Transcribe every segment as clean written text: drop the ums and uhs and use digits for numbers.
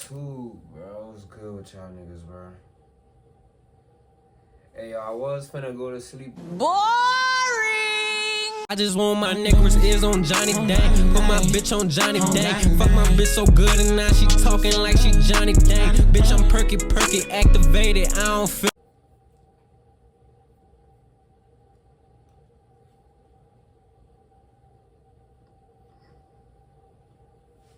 YouTube, bro. What's good with y'all niggas, bro? Hey, I was finna go to sleep. Boring! I just want my necklace is on Johnny Dang. Put my bitch on Johnny Dang. Fuck my bitch so good and now she talking like she Johnny Dang. Bitch, I'm perky activated. I don't feel.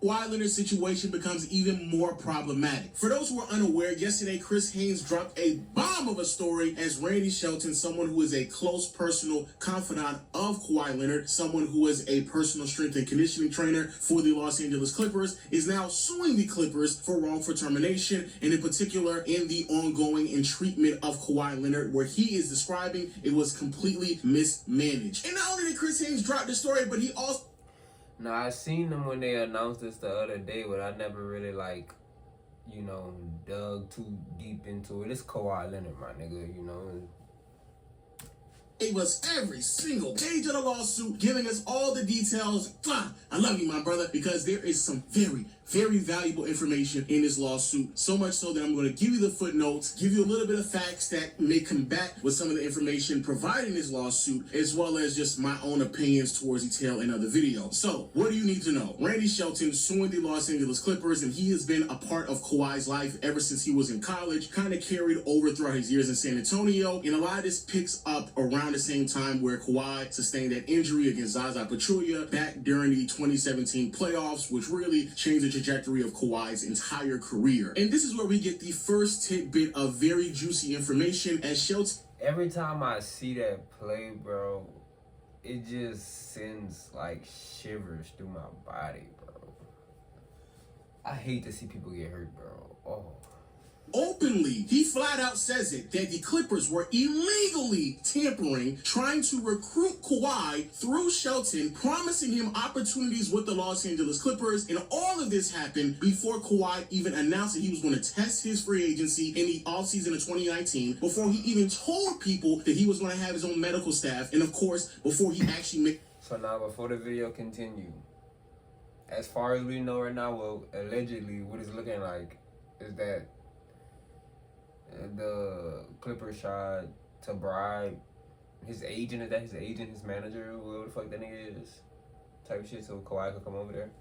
Kawhi Leonard's situation becomes even more problematic. For those who are unaware, yesterday Chris Haynes dropped a bomb of a story as Randy Shelton, someone who is a close personal confidant of Kawhi Leonard, someone who is a personal strength and conditioning trainer for the Los Angeles Clippers, is now suing the Clippers for wrongful termination, and in particular in the ongoing treatment of Kawhi Leonard, where he is describing it was completely mismanaged. And not only did Chris Haynes drop the story, but he also... Now, I seen them when they announced this the other day, but I never really, like, you know, dug too deep into it. It's Kawhi Leonard, my nigga, you know. It was every single page of the lawsuit, giving us all the details. I love you, my brother, because there is some very, very valuable information in this lawsuit. So much so that I'm going to give you the footnotes, give you a little bit of facts that may combat with some of the information provided in this lawsuit, as well as just my own opinions towards detail in other videos. So, what do you need to know? Randy Shelton suing the Los Angeles Clippers, and he has been a part of Kawhi's life ever since he was in college, kind of carried over throughout his years in San Antonio, and a lot of this picks up around the same time where Kawhi sustained that injury against Zaza Pachulia back during the 2017 playoffs, which really changed the trajectory of Kawhi's entire career. And this is where we get the first tidbit of very juicy information as Shelton... Every time I see that play, bro, it just sends, like, shivers through my body, bro. I hate to see people get hurt, bro. Oh. Openly, he flat out says it, that the Clippers were illegally tampering, trying to recruit Kawhi through Shelton, promising him opportunities with the Los Angeles Clippers, and all of this happened before Kawhi even announced that he was going to test his free agency in the offseason of 2019, before he even told people that he was going to have his own medical staff, and of course, before he actually made... So now, before the video continue, as far as we know right now, well, allegedly, what it's looking like is that the Clippers tried to bribe his agent, is that his agent, his manager, whoever the fuck that nigga is, type of shit, so Kawhi could come over there.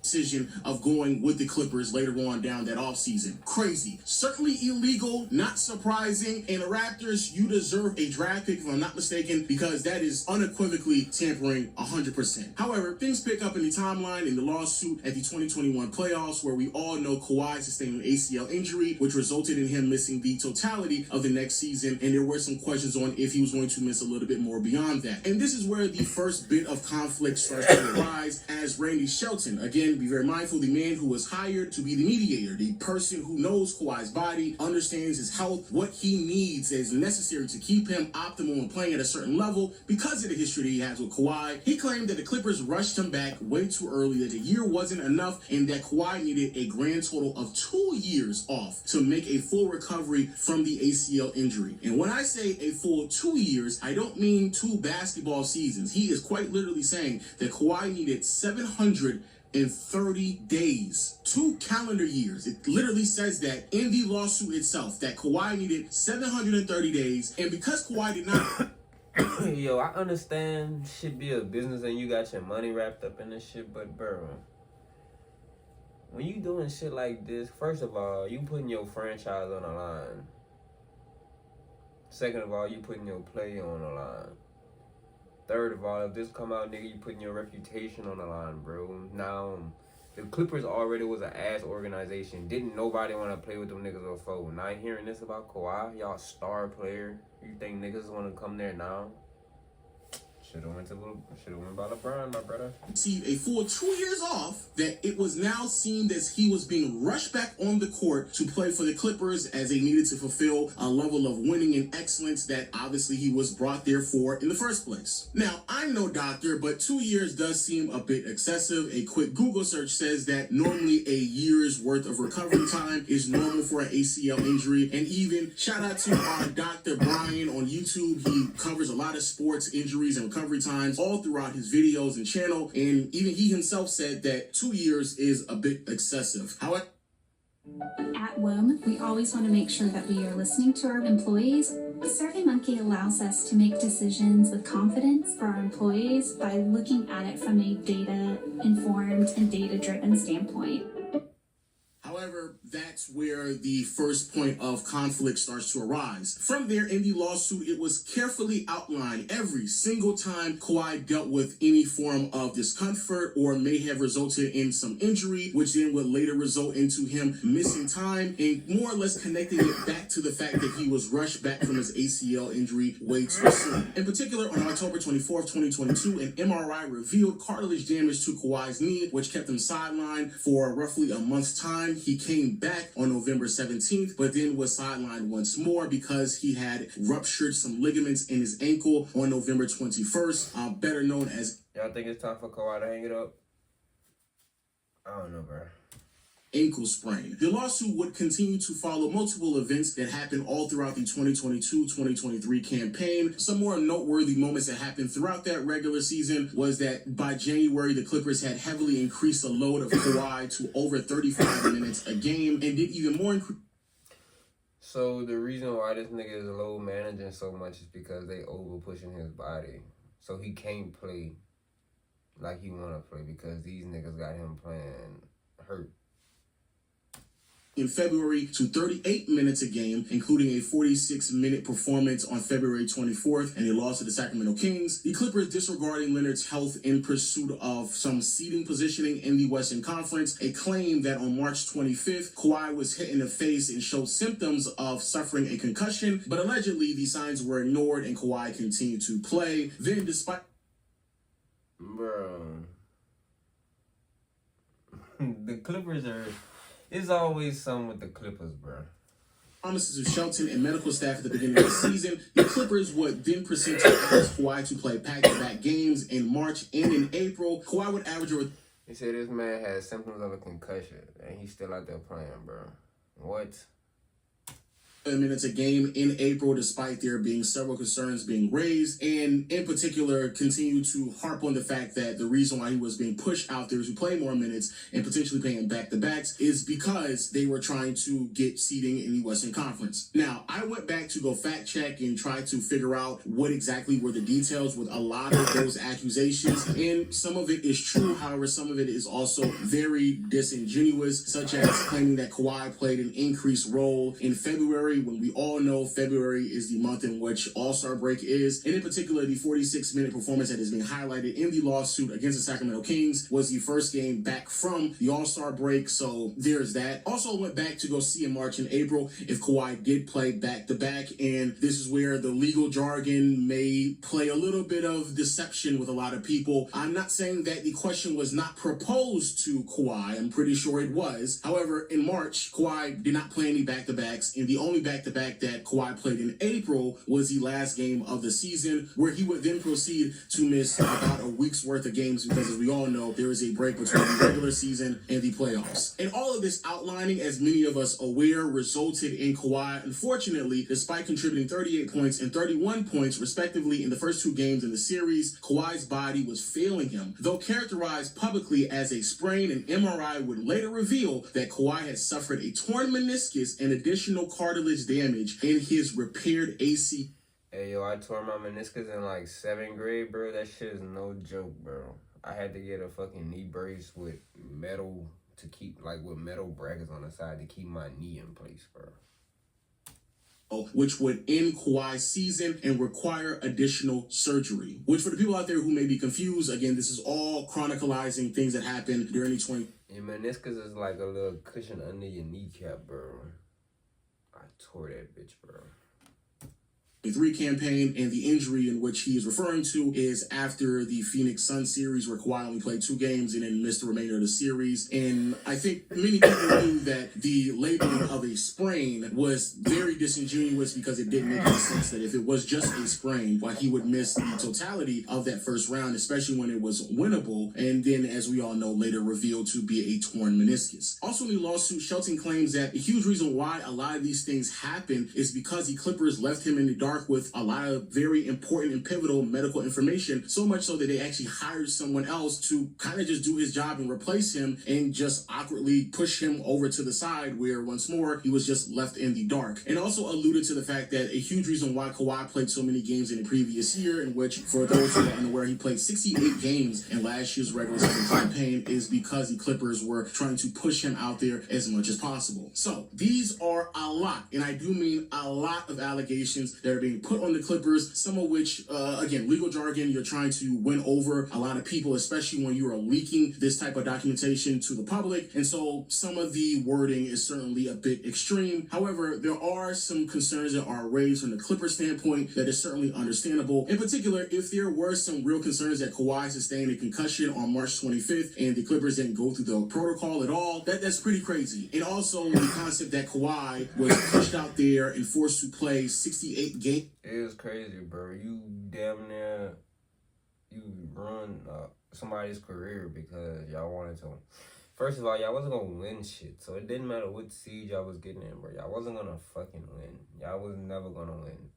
Decision of going with the Clippers later on down that offseason. Crazy. Certainly illegal, not surprising, and the Raptors, you deserve a draft pick if I'm not mistaken, because that is unequivocally tampering 100%. However, things pick up in the timeline in the lawsuit at the 2021 playoffs, where we all know Kawhi sustained an ACL injury, which resulted in him missing the totality of the next season, and there were some questions on if he was going to miss a little bit more beyond that. And this is where the first bit of conflict starts to arise, as Randy Shelton, again, be very mindful, the man who was hired to be the mediator, the person who knows Kawhi's body, understands his health, what he needs is necessary to keep him optimal and playing at a certain level because of the history that he has with Kawhi. He claimed that the Clippers rushed him back way too early, that a year wasn't enough, and that Kawhi needed a grand total of 2 years off to make a full recovery from the ACL injury. And when I say a full 2 years, I don't mean 2 basketball seasons. He is quite literally saying that Kawhi needed 730 days, 2 calendar years. It literally says that in the lawsuit itself, that Kawhi needed 730 days, and because Kawhi did not... Yo, I understand shit be a business and you got your money wrapped up in this shit, but bro, when you doing shit like this, first of all, you putting your franchise on the line. Second of all, you putting your play on the line. Third of all, if this come out, nigga, you putting your reputation on the line, bro. Now, the Clippers already was an ass organization. Didn't nobody want to play with them niggas before. Now hearing this about Kawhi, y'all star player, you think niggas want to come there now? Should've went by LeBron, my brother. Received a full 2 years off, that it was now seen as he was being rushed back on the court to play for the Clippers as they needed to fulfill a level of winning and excellence that obviously he was brought there for in the first place. Now, I'm no doctor, but 2 years does seem a bit excessive. A quick Google search says that normally a year's worth of recovery time is normal for an ACL injury. And even shout out to our Dr. Brian on YouTube. YouTube, he covers a lot of sports injuries and recovery times all throughout his videos and channel, and even he himself said that 2 years is a bit excessive. However, at WOM, we always want to make sure that we are listening to our employees. SurveyMonkey allows us to make decisions with confidence for our employees by looking at it from a data-informed and data-driven standpoint. However, that's where the first point of conflict starts to arise. From there, in the lawsuit, it was carefully outlined every single time Kawhi dealt with any form of discomfort or may have resulted in some injury, which then would later result into him missing time and more or less connecting it back to the fact that he was rushed back from his ACL injury way too soon. In particular, on October 24th, 2022, an MRI revealed cartilage damage to Kawhi's knee, which kept him sidelined for roughly a month's time. He came back on November 17th, but then was sidelined once more because he had ruptured some ligaments in his ankle on November 21st, better known as... Y'all think it's time for Kawhi to hang it up? I don't know, bro. Ankle sprain. The lawsuit would continue to follow multiple events that happened all throughout the 2022-2023 campaign. Some more noteworthy moments that happened throughout that regular season was that by January, the Clippers had heavily increased the load of Kawhi to over 35 minutes a game and did even more So the reason why this nigga is low managing so much is because they over pushing his body. So he can't play like he wanna play because these niggas got him playing hurt. In February to 38 minutes a game, including a 46-minute performance on February 24th and a loss to the Sacramento Kings. The Clippers disregarding Leonard's health in pursuit of some seeding positioning in the Western Conference, a claim that on March 25th, Kawhi was hit in the face and showed symptoms of suffering a concussion, but allegedly the signs were ignored and Kawhi continued to play. Then despite... Bro. The Clippers are... It's always something with the Clippers, bro. Promises of Shelton and medical staff at the beginning of the season, the Clippers would then proceed to ask Kawhi to play back-to-back games in March and in April. Kawhi would average over... He said this man had symptoms of a concussion, and he's still out there playing, bro. What? Minutes a game in April, despite there being several concerns being raised, and in particular continue to harp on the fact that the reason why he was being pushed out there to play more minutes and potentially playing back-to-backs is because they were trying to get seeding in the Western Conference. Now, I went back to go fact-check and try to figure out what exactly were the details with a lot of those accusations, and some of it is true, however, some of it is also very disingenuous, such as claiming that Kawhi played an increased role in February, when we all know February is the month in which All-Star break is, and in particular, the 46-minute performance that is being highlighted in the lawsuit against the Sacramento Kings was the first game back from the All-Star break, so there's that. Also went back to go see in March and April if Kawhi did play back-to-back, and this is where the legal jargon may play a little bit of deception with a lot of people. I'm not saying that the question was not proposed to Kawhi. I'm pretty sure it was. However, in March, Kawhi did not play any back-to-backs, and the only back-to-back that Kawhi played in April was the last game of the season, where he would then proceed to miss about a week's worth of games because, as we all know, there is a break between the regular season and the playoffs. And all of this outlining, as many of us aware, resulted in Kawhi, unfortunately, despite contributing 38 points and 31 points, respectively, in the first two games in the series, Kawhi's body was failing him. Though characterized publicly as a sprain, an MRI would later reveal that Kawhi had suffered a torn meniscus and additional cartilage damage in his repaired AC. Hey, yo, I tore my meniscus in like 7th grade, bro. That shit is no joke, bro. I had to get a fucking knee brace with metal to keep, like, with metal brackets on the side to keep my knee in place, bro. Which would end Kawhi's season and require additional surgery. Which, for the people out there who may be confused, again, this is all chronicalizing things that happened during the Your meniscus is like a little cushion under your kneecap, bro. I tore that bitch, bro. 3 campaign, and the injury in which he is referring to is after the Phoenix Suns series, where Kawhi only played 2 games and then missed the remainder of the series. And I think many people knew that the labeling of a sprain was very disingenuous because it didn't make any sense that if it was just a sprain, why he would miss the totality of that first round, especially when it was winnable, and then, as we all know, later revealed to be a torn meniscus. Also in the lawsuit, Shelton claims that a huge reason why a lot of these things happen is because the Clippers left him in the dark dark with a lot of very important and pivotal medical information, so much so that they actually hired someone else to kind of just do his job and replace him and just awkwardly push him over to the side where once more he was just left in the dark. And also alluded to the fact that a huge reason why Kawhi played so many games in the previous year, in which, for those who are unaware, he played 68 games in last year's regular season campaign, is because the Clippers were trying to push him out there as much as possible. So these are a lot, and I do mean a lot of allegations that are being put on the Clippers, some of which, again, legal jargon, you're trying to win over a lot of people, especially when you are leaking this type of documentation to the public. And so some of the wording is certainly a bit extreme. However, there are some concerns that are raised from the Clippers standpoint that is certainly understandable. In particular, if there were some real concerns that Kawhi sustained a concussion on March 25th and the Clippers didn't go through the protocol at all, that's pretty crazy. And also the concept that Kawhi was pushed out there and forced to play 68 games. It is crazy, bro. You damn near, you ruined somebody's career because y'all wanted to. First of all, y'all wasn't gonna win shit, so it didn't matter what seed y'all was getting in, bro. Y'all wasn't gonna fucking win. Y'all was never gonna win.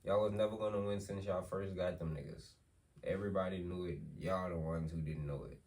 Y'all was never gonna win since y'all first got them niggas. Everybody knew it. Y'all the ones who didn't know it.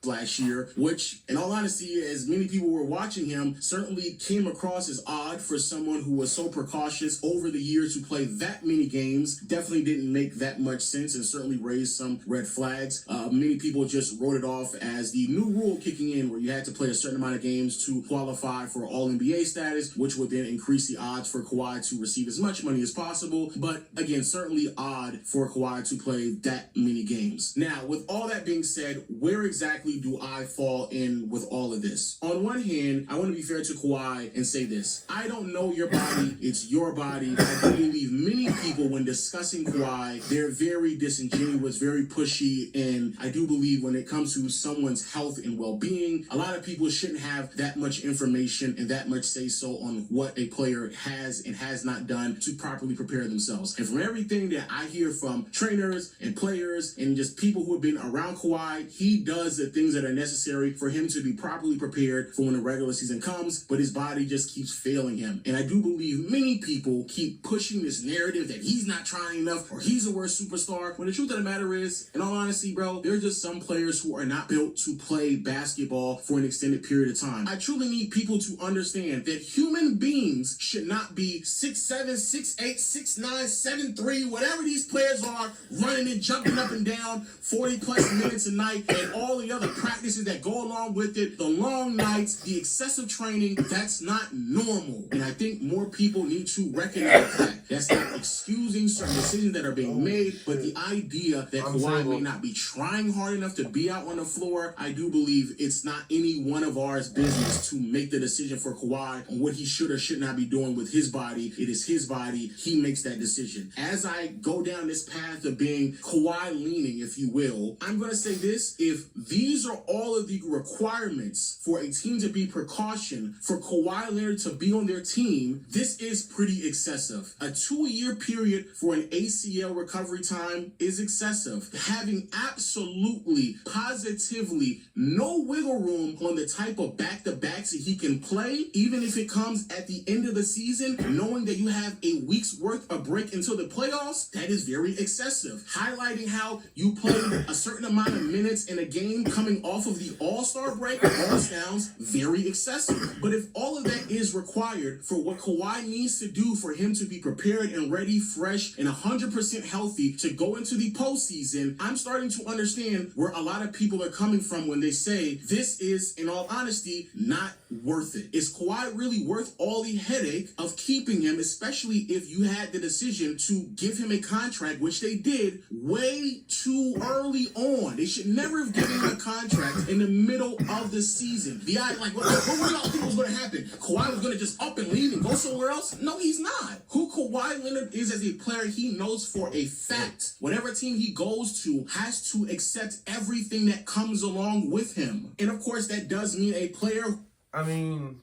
Last year, which, in all honesty, as many people were watching him, certainly came across as odd for someone who was so precautious over the years to play that many games. Definitely didn't make that much sense and certainly raised some red flags. Many people just wrote it off as the new rule kicking in where you had to play a certain amount of games to qualify for All-NBA status, which would then increase the odds for Kawhi to receive as much money as possible. But again, certainly odd for Kawhi to play that many games. Now, with all that being said, where exactly do I fall in with all of this? On one hand, I want to be fair to Kawhi and say this. I don't know your body. It's your body. I believe many people, when discussing Kawhi, they're very disingenuous, very pushy, and I do believe when it comes to someone's health and well-being, a lot of people shouldn't have that much information and that much say-so on what a player has and has not done to properly prepare themselves. And from everything that I hear from trainers and players and just people who have been around Kawhi, he does the things that are necessary for him to be properly prepared for when the regular season comes, but his body just keeps failing him. And I do believe many people keep pushing this narrative that he's not trying enough or he's the worst superstar, when the truth of the matter is, in all honesty, bro, there are just some players who are not built to play basketball for an extended period of time. I truly need people to understand that human beings should not be 6'7", 6'8", 6'9", 7'3", whatever these players are, running and jumping up and down 40 plus minutes a night, and all the other practices that go along with it, the long nights, the excessive training. That's not normal. And I think more people need to recognize that. That's not excusing certain decisions that are being made, but the idea that Kawhi may not be trying hard enough to be out on the floor, I do believe it's not any one of ours business to make the decision for Kawhi on what he should or should not be doing with his body. It is his body. He makes that decision. As I go down this path of being Kawhi leaning, if you will, I'm going to say this. If these are all of the requirements for a team to be precaution for Kawhi Leonard to be on their team, this is pretty excessive. A 2-year period for an ACL recovery time is excessive. Having absolutely, positively no wiggle room on the type of back-to-backs that he can play, even if it comes at the end of the season, knowing that you have a week's worth of break until the playoffs, that is very excessive. Highlighting how you played a certain amount of minutes in a game coming off of the All-Star break all sounds very excessive. But if all of that is required for what Kawhi needs to do for him to be prepared and ready, fresh, and 100% healthy to go into the postseason, I'm starting to understand where a lot of people are coming from when they say this is, in all honesty, not worth it. Is Kawhi really worth all the headache of keeping him, especially if you had the decision to give him a contract, which they did way too early on? They should never have given him a contract in the middle of the season. What do y'all think was going to happen? Kawhi was going to just up and leave and go somewhere else? No, he's not. Who Kawhi Leonard is as a player, he knows for a fact. Whatever team he goes to has to accept everything that comes along with him. And of course, that does mean a player. I mean,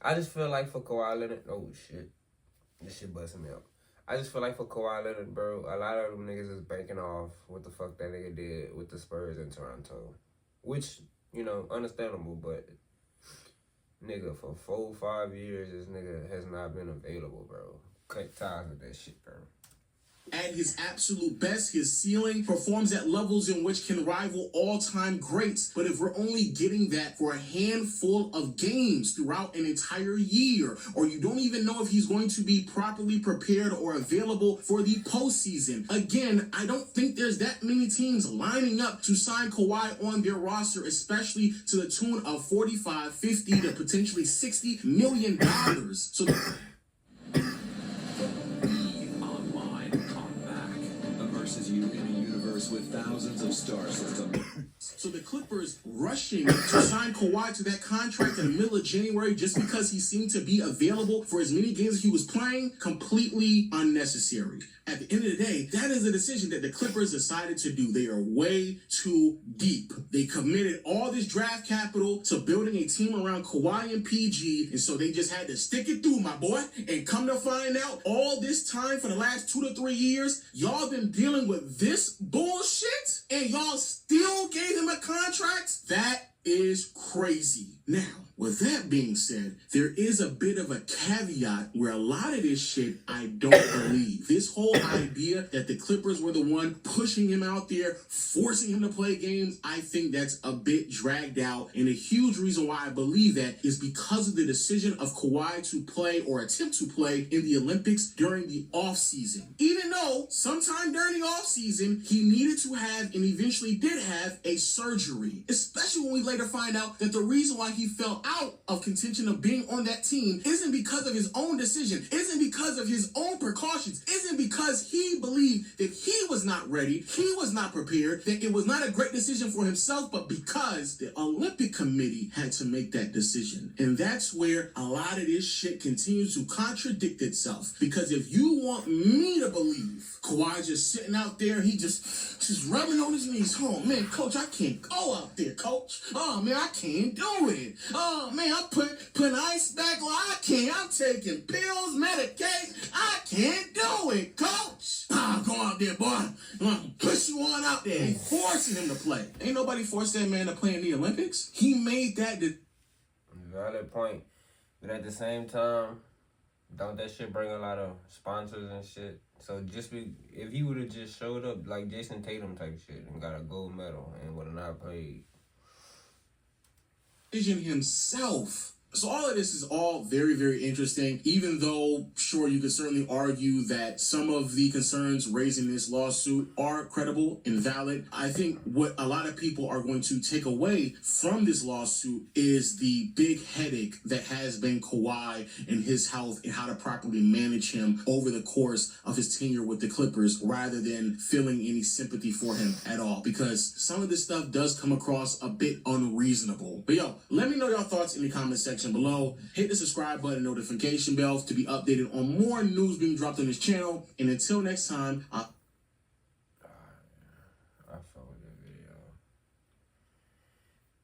I just feel like for Kawhi Leonard, oh shit, this shit busting me up. I just feel like for Kawhi Leonard, bro, a lot of them niggas is banking off what the fuck that nigga did with the Spurs in Toronto. Which, you know, understandable, but nigga, for 4-5 years, this nigga has not been available, bro. cut ties with that shit, bro. At his absolute best, his ceiling performs at levels in which can rival all-time greats. But if we're only getting that for a handful of games throughout an entire year, or you don't even know if he's going to be properly prepared or available for the postseason, again, I don't think there's that many teams lining up to sign Kawhi on their roster, especially to the tune of $45, $50 to potentially $60 million. So you in a universe with thousands of star systems. So the Clippers rushing to sign Kawhi to that contract in the middle of January just because he seemed to be available for as many games as he was playing, completely unnecessary. At the end of the day, that is a decision that the Clippers decided to do. They are way too deep. They committed all this draft capital to building a team around Kawhi and PG, and so they just had to stick it through, my boy. And come to find out, all this time for the last 2 to 3 years, y'all been dealing with this bullshit, and y'all still gave him a contract? That is crazy. Now, with that being said, there is a bit of a caveat where a lot of this shit I don't believe. This whole idea that the Clippers were the one pushing him out there, forcing him to play games, I think that's a bit dragged out. And a huge reason why I believe that is because of the decision of Kawhi to play or attempt to play in the Olympics during the offseason. Even though sometime during the offseason, he needed to have and eventually did have a surgery, especially when we later find out that the reason why he fell out of contention of being on that team isn't because of his own decision, isn't because of his own precautions, isn't because he believed that he was not ready, he was not prepared, that it was not a great decision for himself, but because the Olympic Committee had to make that decision. And that's where a lot of this shit continues to contradict itself. Because if you want me to believe Kawhi just sitting out there, he just rubbing on his knees, oh man, coach, I can't go out there, coach. Oh man, I can't do it. Oh man, I'm putting ice back on. I can't. I'm taking pills, medication. I can't do it, coach. Go out there, boy. I'm gonna push you on out there. He's forcing him to play. Ain't nobody forced that man to play in the Olympics. He made that. Valid point. But at the same time, don't that shit bring a lot of sponsors and shit? So if he would have just showed up like Jason Tatum type shit and got a gold medal and would have not played. Himself. So all of this is all very, very interesting, even though, sure, you could certainly argue that some of the concerns raised in this lawsuit are credible and valid. I think what a lot of people are going to take away from this lawsuit is the big headache that has been Kawhi and his health and how to properly manage him over the course of his tenure with the Clippers, rather than feeling any sympathy for him at all, because some of this stuff does come across a bit unreasonable. But yo, let me know your thoughts in the comment section below. Hit the subscribe button, notification bell to be updated on more news being dropped on this channel. And until next time, I fuck with that video.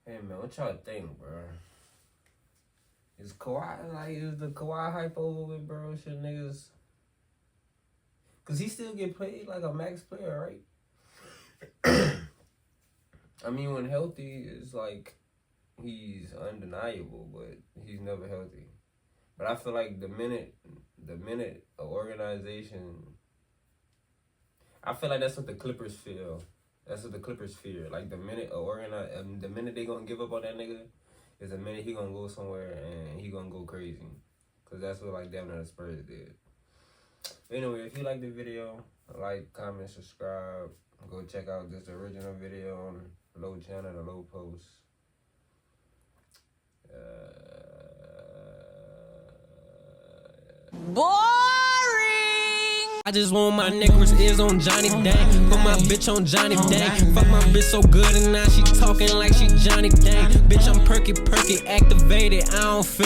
Hey man, what y'all think, bro? Is the Kawhi hype over with, bro? Shit, niggas. Cause he still get paid like a max player, right? I mean, when healthy, it's like he's undeniable, but he's never healthy. But I feel like the minute an organization, I feel like that's what the Clippers feel. That's what the Clippers fear. Like the minute the minute they gonna give up on that nigga is the minute he gonna go somewhere and he gonna go crazy. Cause that's what like damn near the Spurs did. Anyway, if you like the video, like, comment, subscribe. Go check out this original video on Low channel, the Low post. Boring. I just want my necklace is on Johnny Dang. Put my bitch on Johnny Dang. Fuck my bitch so good and now she talking like she Johnny Dang. Bitch, I'm perky, activated. I don't feel